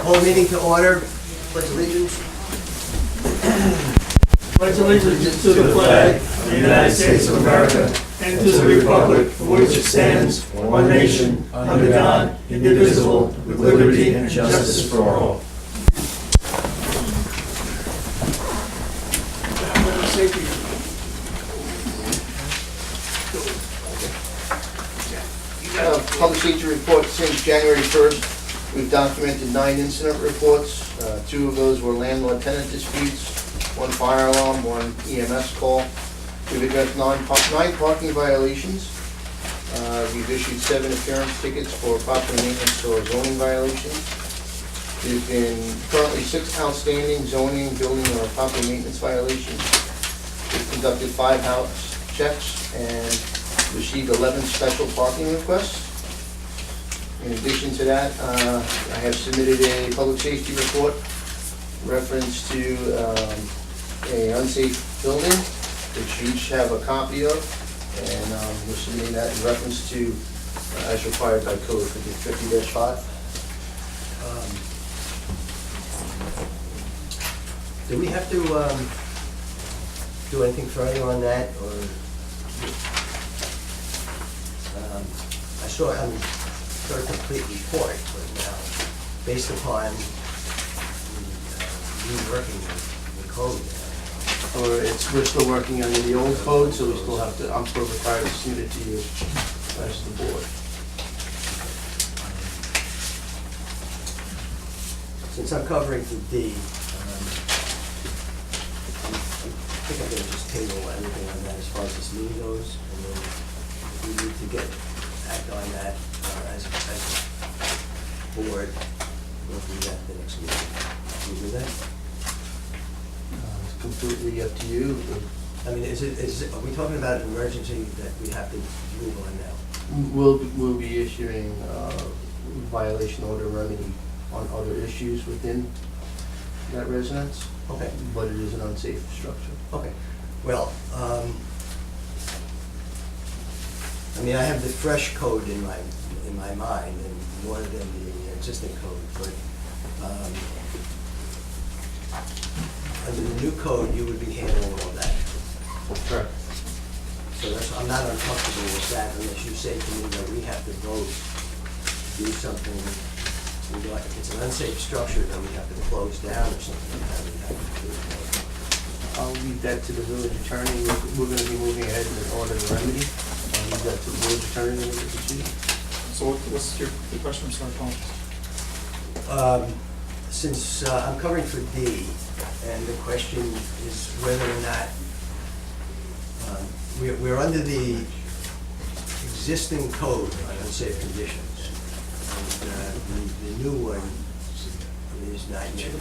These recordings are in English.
Whole meeting to order, pledge allegiance. Pledge allegiance to the flag of the United States of America and to the republic for which it stands, one nation, under God, indivisible, with liberty and justice for all. Public safety report since January 1st. We've documented 9 incident reports. 2 of those were landlord-tenant disputes, 1 fire alarm, 1 EMS call. We've addressed 9 parking violations. We've issued 7 appearance tickets for property maintenance or zoning violations. There's been currently 6 outstanding zoning, building, or property maintenance violations. We've conducted 5 house checks and received 11 special parking requests. In addition to that, I have submitted a public safety report reference to an unsafe building, which you each have a copy of, and we're submitting that in reference to, as required by code 50-5. Do we have to do anything further on that, or? I saw a complete report, but now, based upon reworking the code. We're still working under the old code, so we still have to, I'm still required to submit it to you as the board. Since I'm covering for D, I think I'm going to just table everything on that as far as this meeting goes, and then if we need to act on that as a board, we'll do that the next meeting. Can we do that? It's completely up to you. I mean, are we talking about an emergency that we have to move on now? We'll be issuing violation order remedy on other issues within that residence. Okay. But it is an unsafe structure. Okay. Well, I mean, I have the fresh code in my mind, and more than the existing code, but under the new code, you would be handling all that. Correct. So I'm not uncomfortable with that unless you say to me that we have to vote, do something. If it's an unsafe structure, then we have to close down or something like that. We have to do it. I'll leave that to the village attorney. We're going to be moving ahead in order of remedy. I'll leave that to the village attorney to proceed. So what's your question? I'm sorry, Paul. Since I'm covering for D, and the question is whether or not we're under the existing code on unsafe conditions. And the new one is not yet.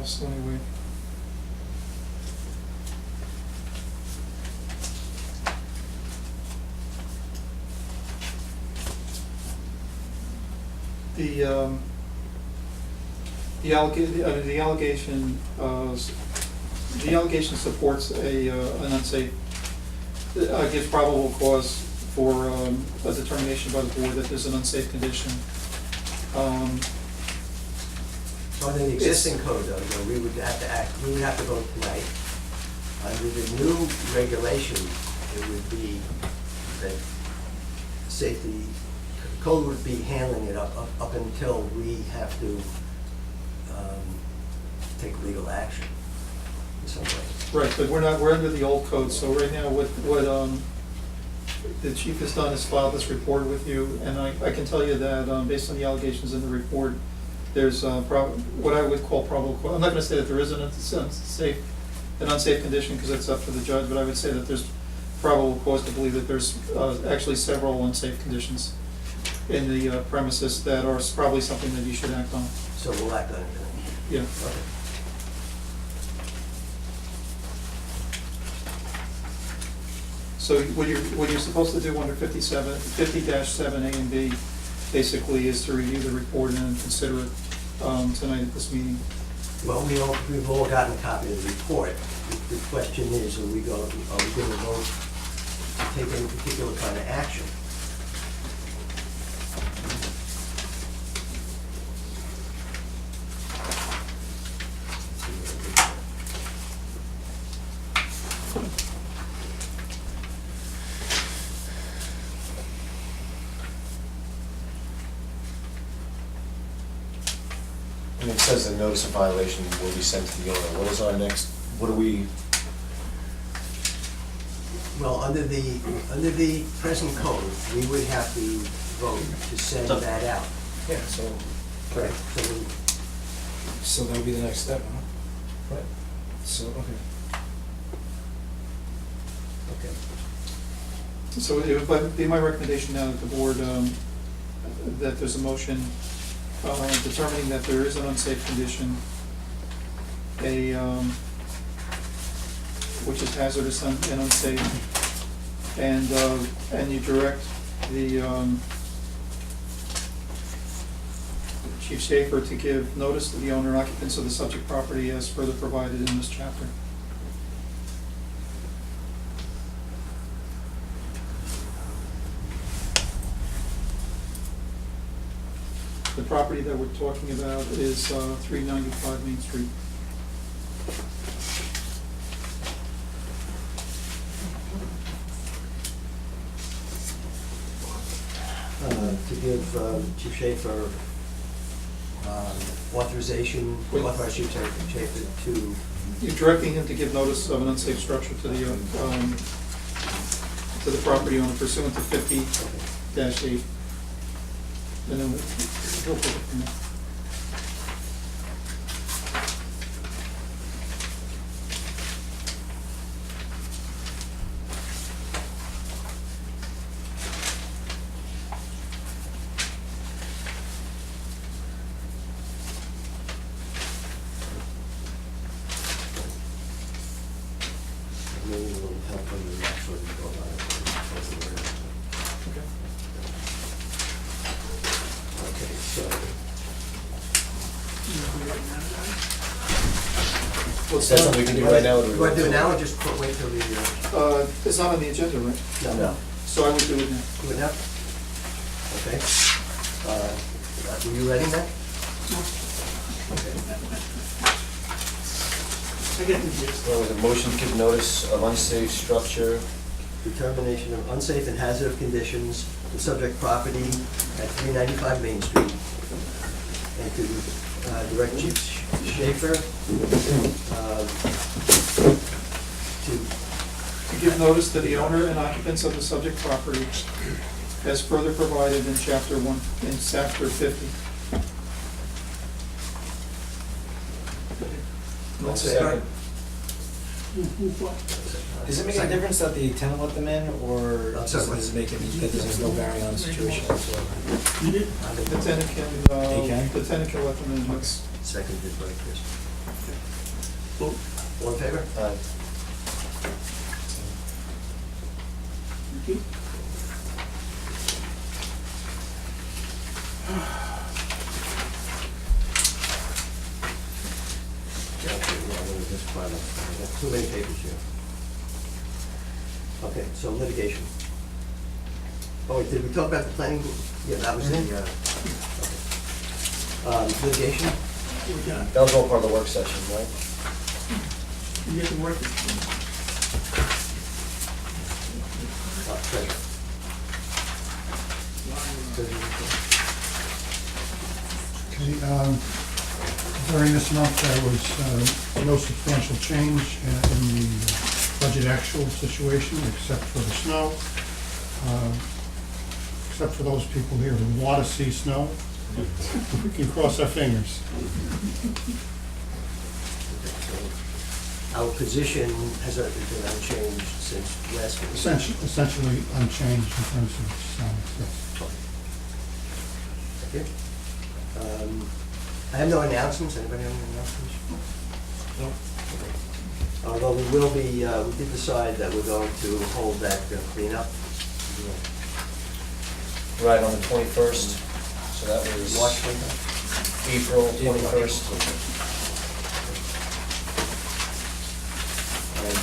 So anyway. The allegation supports an unsafe, gives probable cause for a determination by the board that there's an unsafe condition. So under the existing code, though, we would have to act, we would have to vote tonight. Under the new regulation, it would be that safety, code would be handling it up until we have to take legal action in some way. Right, but we're under the old code, so right now what the chief has done is filed this report with you, and I can tell you that based on the allegations in the report, there's what I would call probable cause. I'm not going to say that there is an unsafe condition because it's up to the judge, but I would say that there's probable cause to believe that there's actually several unsafe conditions in the premises that are probably something that you should act on. So we'll act on it then. Yeah. Okay. So what you're supposed to do under 50-7 A and B, basically, is to review the report and consider it tonight at this meeting. Well, we've all gotten a copy of the report. The question is, are we going to vote to take any particular kind of action? And it says the notice of violation will be sent to the owner. What is our next, what do we, Well, under the present code, we would have to vote to send that out. yeah, so, Correct. So we- So that'll be the next step, huh? right. So, okay. Okay. So it would be my recommendation now that the board, that there's a motion determining that there is an unsafe condition, which is hazardous and unsafe, and you direct the Chief Schaefer to give notice to the owner and occupants of the subject property as further provided in this chapter. The property that we're talking about is 395 Main Street. To give Chief Schaefer authorization, authorize Chief Schaefer to, You're directing him to give notice of an unsafe structure to the property owner pursuant to 50-8. And then we'll put it from there. maybe a little help on the actual go about it. Okay. Okay, so, Is that something we can do right now? or do we you want to do it wait till- now or just wait till the, It's not on the agenda, right? No. So I would do it now. do it now? Okay. Were you ready, Matt? Okay. Well, with a motion to give notice of unsafe structure, Determination of unsafe and hazardous conditions, the subject property at 395 Main Street. And to direct Chief Schaefer To give notice to the owner and occupants of the subject property as further provided in chapter 50. That's it. second. Does it make a difference that the tenant let them in, or I'm sorry, does it make it, that there's no bearing on the situation whatsoever? The tenant can, He can? the tenant can let them in. That's- seconded by Chris. All in favor? Okay, well, I'm gonna just file it. I got too many papers here. Okay, so litigation. Oh, wait, did we talk about the planning? Yeah, that was the, okay. Litigation? That was all part of the work session, right? Treasurer. Okay, during this month, there was no substantial change in the budget actual situation, except for the snow. Except for those people here who want to see snow, we can cross our fingers. Our position has been unchanged since last week. Essentially unchanged in terms of snow, yes. Okay. I have no announcements. Anybody have any announcements? No. Although we will be, we did decide that we're going to hold that cleanup. Right, on the 21st, so that was March 29th. April 21st. And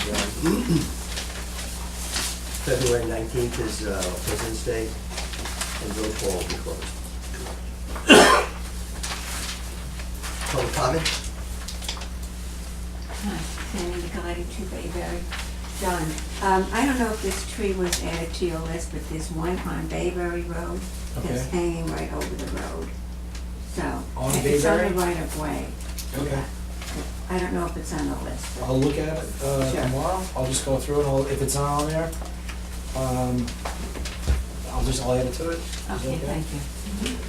February 19th is President's Day, and Village Hall will be closed. Public comment? Hi, Sandy Nicoletti, 2 Bayberry. John, I don't know if this tree was added to your list, but there's one on Bayberry Road that's Okay. hanging right over the road. So, On it's on the Bayberry? right of way. Okay. Yeah. I don't know if it's on the list. but- I'll look at it Sure. tomorrow. I'll just go through it. If it's not on there, I'll add it to it. Is that Okay, thank you.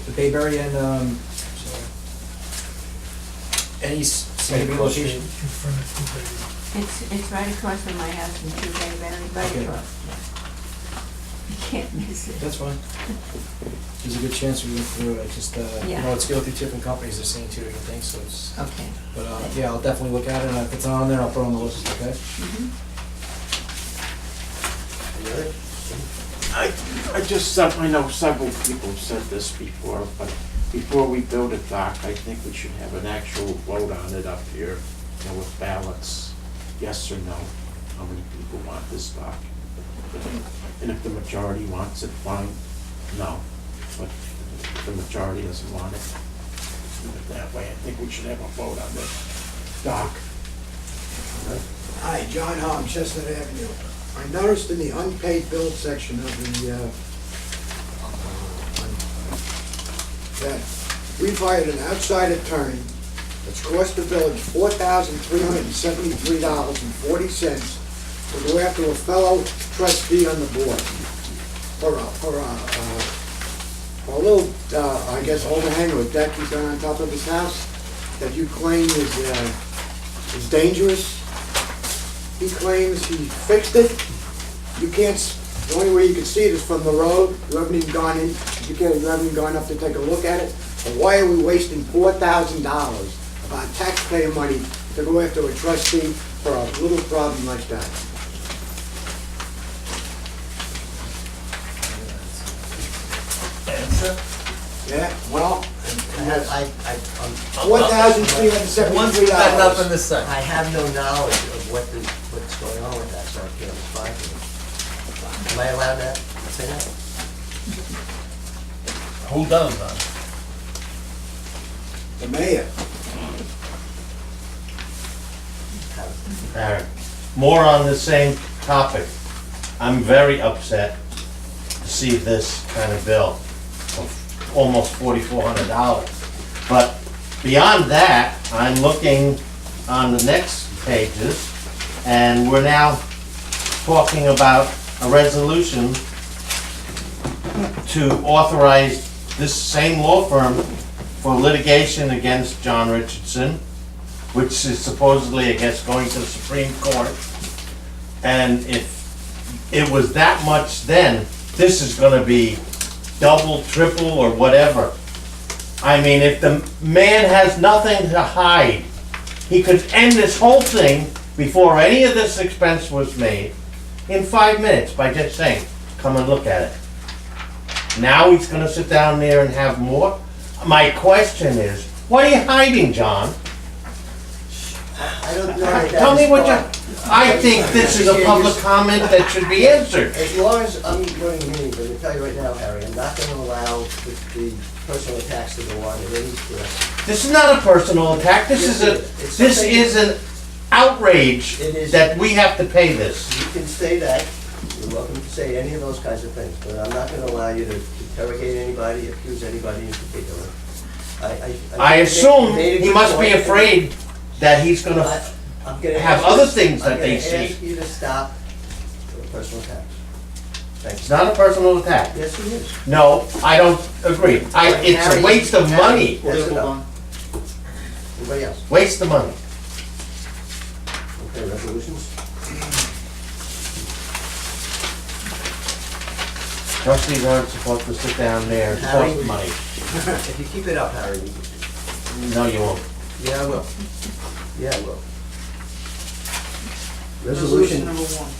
The Bayberry and, any maybe location? It's right across from my house in 2 Bayberry, right Okay. across. You can't miss it. That's fine. There's a good chance we went through it. I just, Yeah. it's going through different companies, they're saying 2 different things, so it's, Okay. but, yeah, I'll definitely look at it, and if it's on there, I'll put it on the list, okay? Mhm. Any other? I know several people have said this before, but before we build a dock, I think we should have an actual vote on it up here, with ballots, yes or no, how many people want this dock. And if the majority wants it, fine, no. But if the majority doesn't want it, do it that way. I think we should have a vote on the dock. Hi, John Hom, Chestnut Avenue. I noticed in the unpaid bill section of the, that we've hired an outside attorney that's cost the village $4,373.40 to go after a fellow trustee on the board for a little, I guess, overhang or deck he's done on top of his house that you claim is dangerous. He claims he fixed it. You can't, the only way you can see it is from the road. You haven't even gone in, you haven't even gone up to take a look at it. And why are we wasting $4,000 of our taxpayer money to go after a trustee for a little problem like that? Yeah, well, I'm $4,373. I have no knowledge of what's going on with that, so I can't respond to it. Am I allowed to say that? Who does that? The mayor. Aaron, more on the same topic. I'm very upset to see this kind of bill of almost $4,400. But beyond that, I'm looking on the next pages, and we're now talking about a resolution to authorize this same law firm for litigation against John Richardson, which is supposedly, I guess, going to the Supreme Court. And if it was that much then, this is gonna be double, triple, or whatever. I mean, if the man has nothing to hide, he could end this whole thing before any of this expense was made in 5 minutes by just saying, come and look at it. Now he's gonna sit down there and have more? My question is, what are you hiding, John? I don't know that Tell me what you, part. I think this is a public comment that should be answered. As long as I'm running meetings, I'm gonna tell you right now, Harry, I'm not gonna allow the personal attacks to go on in any direction. This is not a personal attack, this is this is an outrage It is. that we have to pay this. You can say that, you're welcome to say any of those kinds of things, but I'm not gonna allow you to interrogate anybody, accuse anybody in particular. I assume you made a he good must be point. afraid that he's gonna, I'm gonna have ask you other to- things that they I'm see. gonna ask you to stop the personal attacks. Thank it's you. not a personal attack. Yes, it is. No, I don't agree. It's a waste of money, Yes, We'll or move no? on. Anybody else? waste of money. Okay, resolutions? Trustees aren't supposed to sit down there and Harry? talk money. If you keep it up, Harry, No, you won't. yeah, I will. Yeah, I will. Resolution Resolution, number one.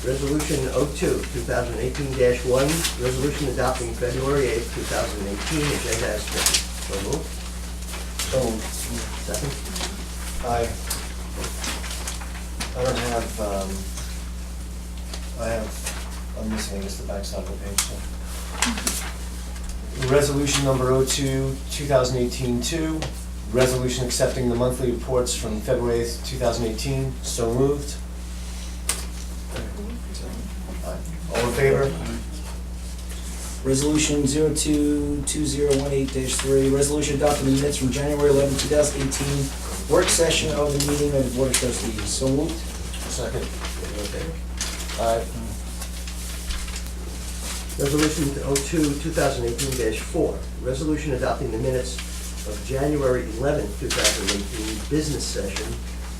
Resolution 02-2018-1, resolution adopting February 8th, 2018, agenda as written. So moved. So, Second? I don't have, I'm missing, I guess, the backside of the page, so. Resolution number 02-2018-2, resolution accepting the monthly reports from February 8th, 2018, so moved. All in favor? Resolution 02-2018-3, resolution adopting the minutes from January 11, 2018, work session of the meeting of the Board of Trustees, so moved. Second. All in favor? Aye. Resolution 02-2018-4, resolution adopting the minutes of January 11th, 2018, business session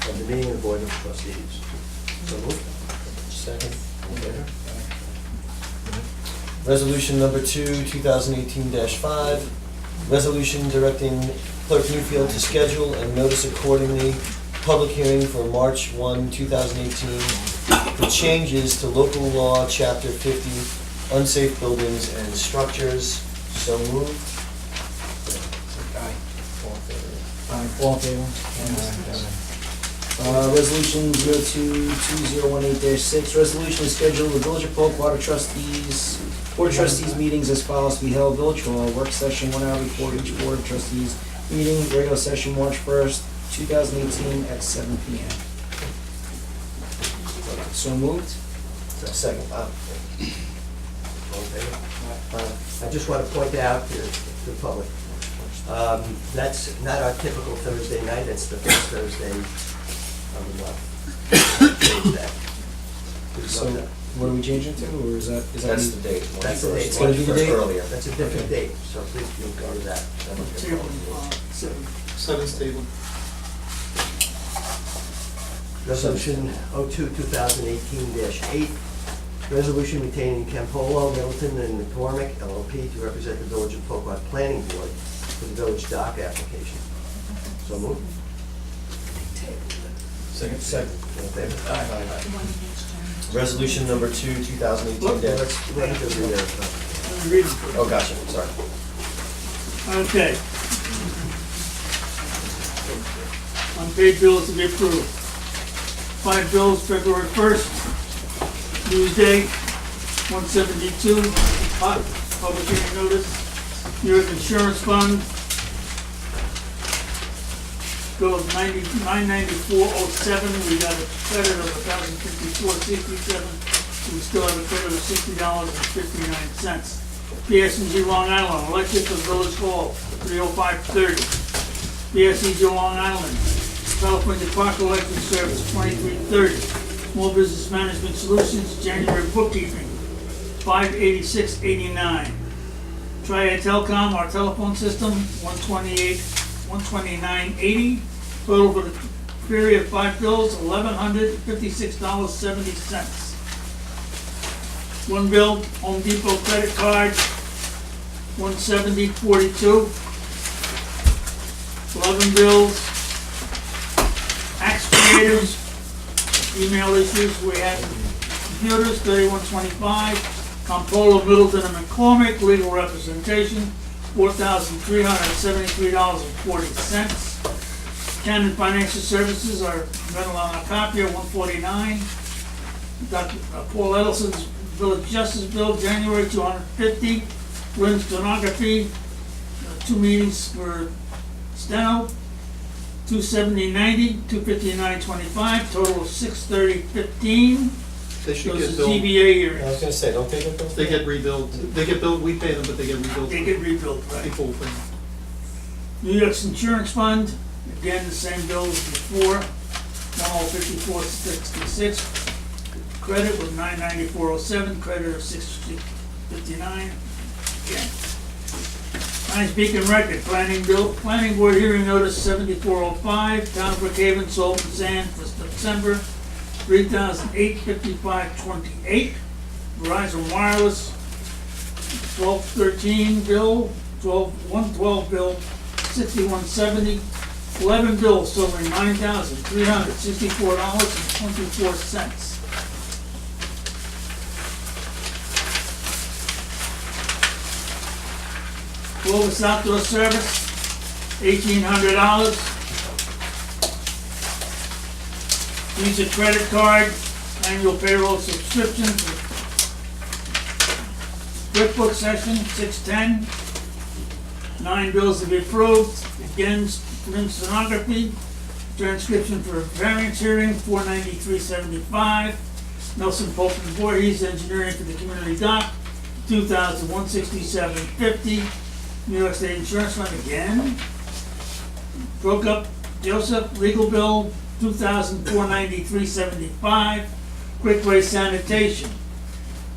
of the meeting of the Board of Trustees. So moved. Second. All in favor? Resolution number 2018-5, resolution directing Clerk Newfield to schedule and notice accordingly public hearing for March 1, 2018 for changes to local law, Chapter 50, unsafe buildings and structures. So moved. Aye. All in favor? Resolution 02-2018-6, resolution to schedule the Village of Poquott Board of Trustees meetings as follows to be held: Village Hall, work session 1 hour before each Board of Trustees meeting, regular session March 1st, 2018 at 7 p.m. So moved. Second. All in favor? I just want to point out to the public, that's not our typical Thursday night, it's the first Thursday of the month. So what are we changing to, or is that? That's the date. That's the date. It's gonna be the date? Earlier. That's a different date, so please do go to that. Table, seven. Seventh table. Resolution 02-2018-8, resolution retaining Campolo, Middleton, and McCormick LLP to represent the Village of Poquott Planning Board for the village dock application. So moved. Second. All in favor? Resolution number 2018 Let's do the, Let me read them. Oh, gotcha, sorry. Okay. Unpaid bills to be approved. 5 bills, February 1st, Newsday, 172, public hearing notice, New York Insurance Fund, bill of 994.07, we got a credit of 1,054.67, we still have a credit of $60.59. PSNG Long Island, electric for Village Hall, 305.30. PSEG Long Island, California Park Electric Service, 2330. Small Business Management Solutions, January bookkeeping, 586.89. Triad Telecom, our telephone system, 129.80. Total for the period of 5 bills, $1,156.70. One bill, Home Depot credit card, $170.42. 11 bills, Axe Creators, email issues, we have computers, $31.25. Campolo, Middleton, and McCormick, legal representation, $4,373.40. Canon Financial Services, our rental on our copier, $149. Dr. Paul Edelson's Village Justice Bill, January, $250. Lynn's Stenography, 2 meetings for steno, $270.90, $259.25, total of $630.15. They should Those get are billed. ZBA I hearings. was gonna say, don't they get those? They get rebuilt. They get billed, we pay them, but they get rebuilt. They get rebuilt, right? People thing. New York's Insurance Fund, again, the same bill as before, $154.66. Credit was $994.07, credit of $659. Again. Nice Beacon Record, planning board hearing notice 7405, Town of Brookhaven, salt and sand for December, $3,855.28. Verizon Wireless, 1213 bill, 112 bill, 6170. 11 bills totaling $9,364.24. Clovis Outdoor Service, $1,800. Visa credit card, annual payroll subscription for QuickBooks session, $610. 9 bills to be approved. Again, Lynn Stenography, transcription for variance hearing, $493.75. Nelson Pope and Voorhees Engineering for the community dock, $2,167.50. New York State Insurance Fund again. Poquott Joseph, legal bill, $2,493.75. Quickway Sanitation,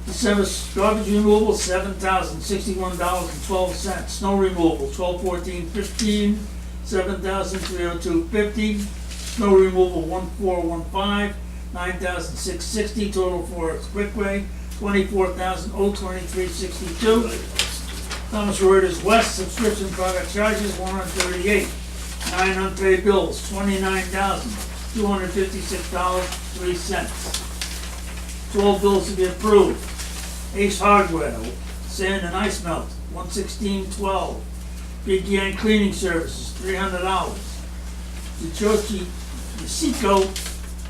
December garbage removal, $7,061.12. Snow removal, $1,214.15. $7,302.50. Snow removal, 1415, $9,660. Total for Quickway, $24,023.62. Thomas Reuters West, subscription product charges, $138. 9 unpaid bills, $29,256.03. 12 bills to be approved. Ace Hardware, sand and ice melt, $116.12. Big Yan Cleaning Services, $300.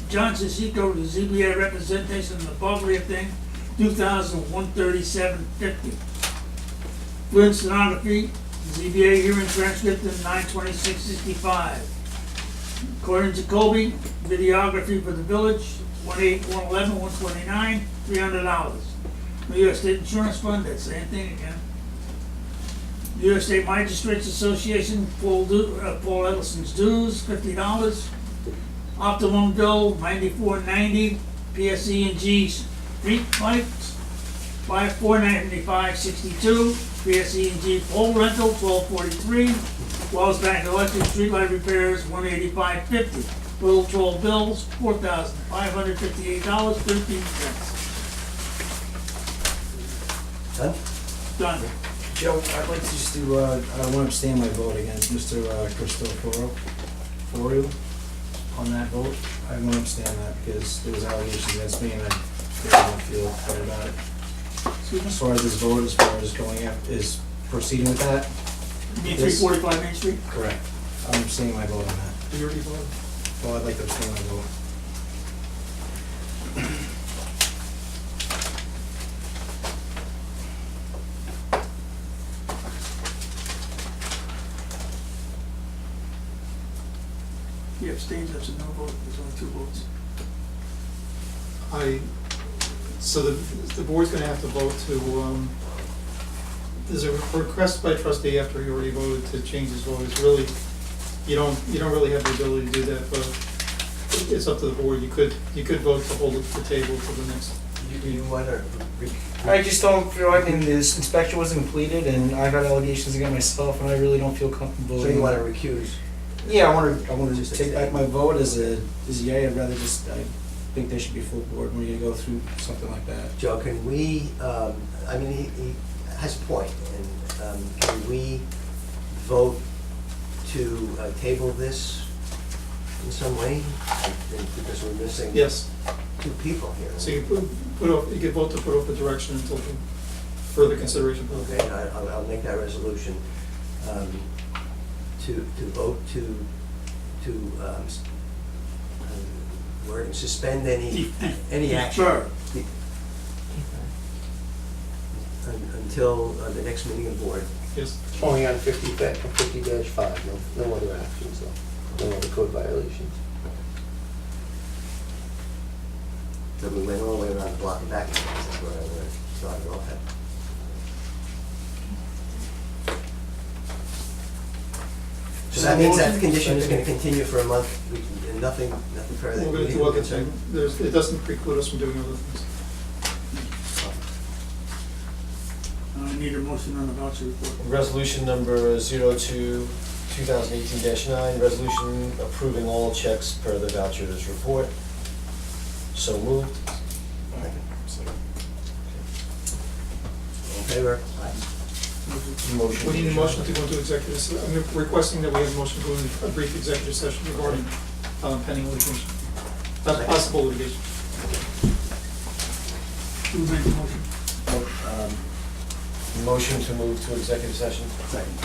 Johnson Seco, the ZBA representation of the Barbary thing, $2,137.50. Flynn Stenography, ZBA hearing transcript in 9/26/65. According to Colby, videography for the village, 111, 129, $300. New York State Insurance Fund, that same thing again. New York State Magistrates Association, Paul Edelson's dues, $50. Optimum bill, $94.90. PSE&G street lights, $495.62. PSE&G pole rental, $12.43. Wells Bank Electric streetlight repairs, $185.50. Total 12 bills, $4,558.13. Done? Done. Joe, I'd like to just do, I want to abstain my vote against Mr. Cristoforo for you on that vote. I want to abstain that because there was allegations against me and I didn't feel right about it. As far as this vote, as far as going after, is proceeding with that? You mean 345 Main Street? Correct. I'm abstaining my vote on that. You already voted. Well, I'd like to abstain my vote. He abstains, that's a no vote, there's only 2 votes. So the board's gonna have to vote to, there's a request by trustee after he already voted to change his vote. It's really, you don't really have the ability to do that, but it's up to the board. You could vote to hold the table to the next. You want to? I just don't feel, I mean, this inspection wasn't completed and I've had allegations against myself and I really don't feel comfortable. So you want to recuse? Yeah, I want to just take back my vote as a yay. I'd rather just, I think there should be full board when you go through something like that. Joe, can we, I mean, he has a point, and can we vote to table this in some way? I think because we're missing Yes. 2 people here. So you put off, you could vote to put off the direction until further consideration. Okay, I'll make that resolution, to vote to wording, suspend any action. Sure. Until the next meeting of board. Yes. Only on 50-5, no other actions though, no other code violations. So we went all the way around the block and back, that's where I started off at. So that means that the condition is gonna continue for a month, and nothing further. We're gonna do other things. It doesn't preclude us from doing other things. I need a motion on the voucher report. Resolution number 02-2018-9, resolution approving all checks per the vouchers report. So moved. All in favor? Aye. Motion. We need a motion to go into executive, I'm requesting that we have a motion to go into a brief executive session regarding pending litigation, possible litigation. Who made the motion? Motion to move to executive session. Second.